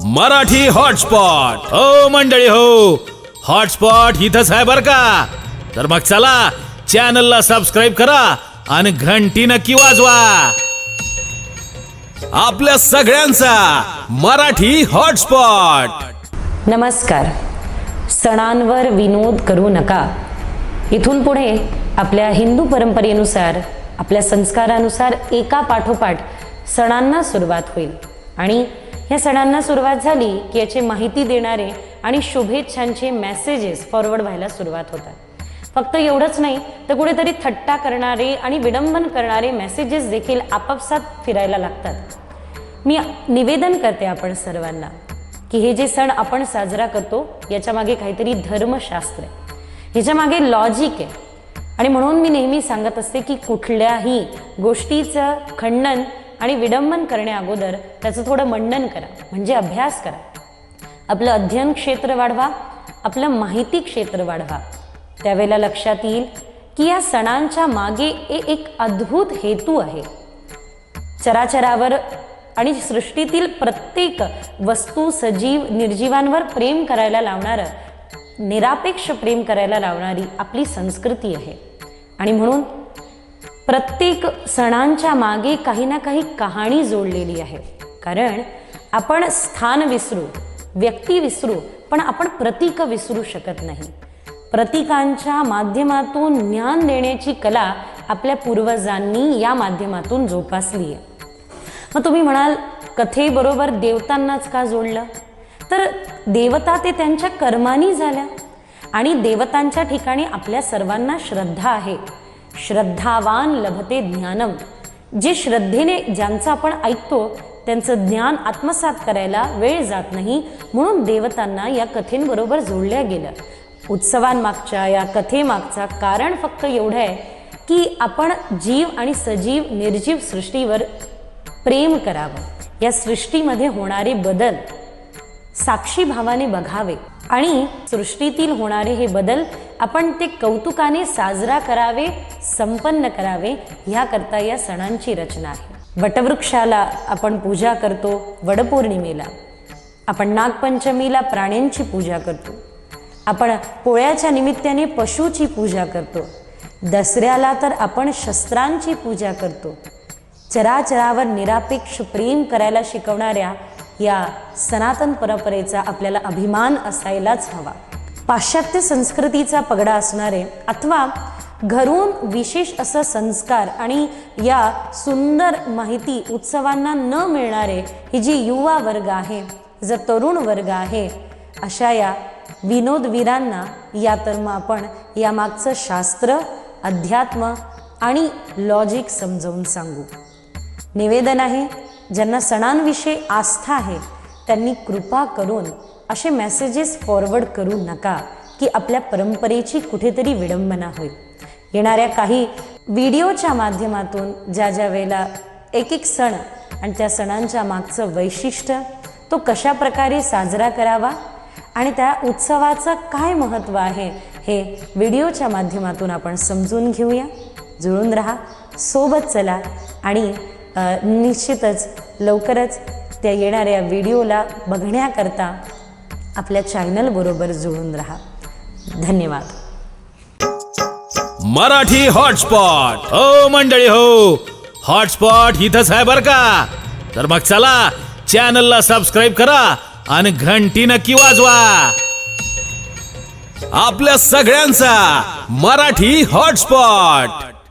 Marathi hotspot हो मंडळी हो, हॉटस्पॉट इथंच आहे बर का. तर मग चला चॅनलला सबस्क्राईब करा आणि घंटी नक्की वाजवा. आपल्या सगळ्यांचा मराठी हॉटस्पॉट. नमस्कार. सणांवर विनोद करू नका. इथून पुढे आपल्या हिंदू परंपरेनुसार, आपल्या संस्कारानुसार एका पाठोपाठ सणांना सुरुवात होईल. आणि या सणांना सुरुवात झाली की याची माहिती देणारे आणि शुभेच्छांचे मेसेजेस फॉरवर्ड व्हायला सुरुवात होतात. फक्त एवढंच नाही तर कुठेतरी थट्टा करणारे आणि विडंबन करणारे मेसेजेस देखील आपापसात फिरायला लागतात. मी निवेदन करते आपण सर्वांना की हे जे सण आपण साजरा करतो याच्या मागे काहीतरी धर्मशास्त्र आहे, ह्याच्या मागे लॉजिक आहे. आणि म्हणून मी नेहमी सांगत असते की कुठल्याही गोष्टीचं खंडन आणि विडंबन करण्या अगोदर त्याचं थोडं मंडन करा, म्हणजे अभ्यास करा. आपलं अध्ययन क्षेत्र वाढवा, आपलं माहिती क्षेत्र वाढवा. त्यावेळेला लक्षात येईल की या सणांच्या मागे एक अद्भुत हेतू आहे. चराचरावर आणि सृष्टीतील प्रत्येक वस्तू, सजीव, निर्जीवांवर प्रेम करायला लावणारं, निरापेक्ष प्रेम करायला लावणारी आपली संस्कृती आहे. आणि म्हणून प्रत्येक सणांच्या मागे काही ना काही कहाणी जोडलेली आहे. कारण आपण स्थान विसरू, व्यक्ती विसरू, पण आपण प्रतीक विसरू शकत नाही. प्रतीकांच्या माध्यमातून ज्ञान देण्याची कला आपल्या पूर्वजांनी या माध्यमातून जोपासली आहे. मग तुम्ही म्हणाल कथेबरोबर देवतांनाच का जोडलं? तर देवता ते त्यांच्या कर्मानी झाल्या आणि देवतांच्या ठिकाणी आपल्या सर्वांना श्रद्धा आहे. श्रद्धावान लभते ज्ञानम. जे श्रद्धेने ज्यांचं आपण ऐकतो त्यांचं ज्ञान आत्मसात करायला वेळ जात नाही, म्हणून देवतांना या कथेंबरोबर जोडल्या गेलं. उत्सवांमागच्या या कथेमागचा कारण फक्त एवढं आहे की आपण जीव आणि सजीव, निर्जीव सृष्टीवर प्रेम करावं. या सृष्टीमध्ये होणारे बदल साक्षी भावाने बघावे आणि सृष्टीतील होणारे हे बदल आपण ते कौतुकाने साजरा करावे, संपन्न करावे. ह्याकरता या सणांची रचना आहे. वटवृक्षाला आपण पूजा करतो वडपौर्णिमेला, आपण नागपंचमीला प्राण्यांची पूजा करतो, आपण पोळ्याच्या निमित्ताने पशूची पूजा करतो, दसऱ्याला तर आपण शस्त्रांची पूजा करतो. चराचरावर निरापेक्ष प्रेम करायला शिकवणाऱ्या या सनातन परंपरेचा आपल्याला अभिमान असायलाच हवा. पाश्चात्य संस्कृतीचा पगडा असणारे अथवा घरून विशेष असं संस्कार आणि या सुंदर माहिती उत्सवांना न मिळणारे ही जी युवा वर्ग आहे, जो तरुण वर्ग आहे, अशा या विनोदवीरांना या तर मग आपण यामागचं शास्त्र, अध्यात्म आणि लॉजिक समजावून सांगू. निवेदन आहे, ज्यांना सणांविषयी आस्था आहे त्यांनी कृपा करून असे मेसेजेस फॉरवर्ड करू नका की आपल्या परंपरेची कुठेतरी विडंबना होईल. येणाऱ्या काही व्हिडिओच्या माध्यमातून ज्या वेळेला एक सण आणि त्या सणांच्या मागचं वैशिष्ट्य, तो कशा प्रकारे साजरा करावा आणि त्या उत्सवाचं काय महत्त्व आहे हे व्हिडिओच्या माध्यमातून आपण समजून घेऊया. जुळून राहा, सोबत चला आणि निश्चितच लवकरच त्या येणाऱ्या व्हिडिओला बघण्याकरता आपल्या चॅनल बरोबर जुळून राहा. धन्यवाद. मराठी हॉटस्पॉट हो मंडळी हो, हॉटस्पॉट इथंच आहे बर का. तर मग चला चॅनलला सबस्क्राईब करा आणि घंटी नक्की वाजवा. आपल्या सगळ्यांचा मराठी हॉटस्पॉट.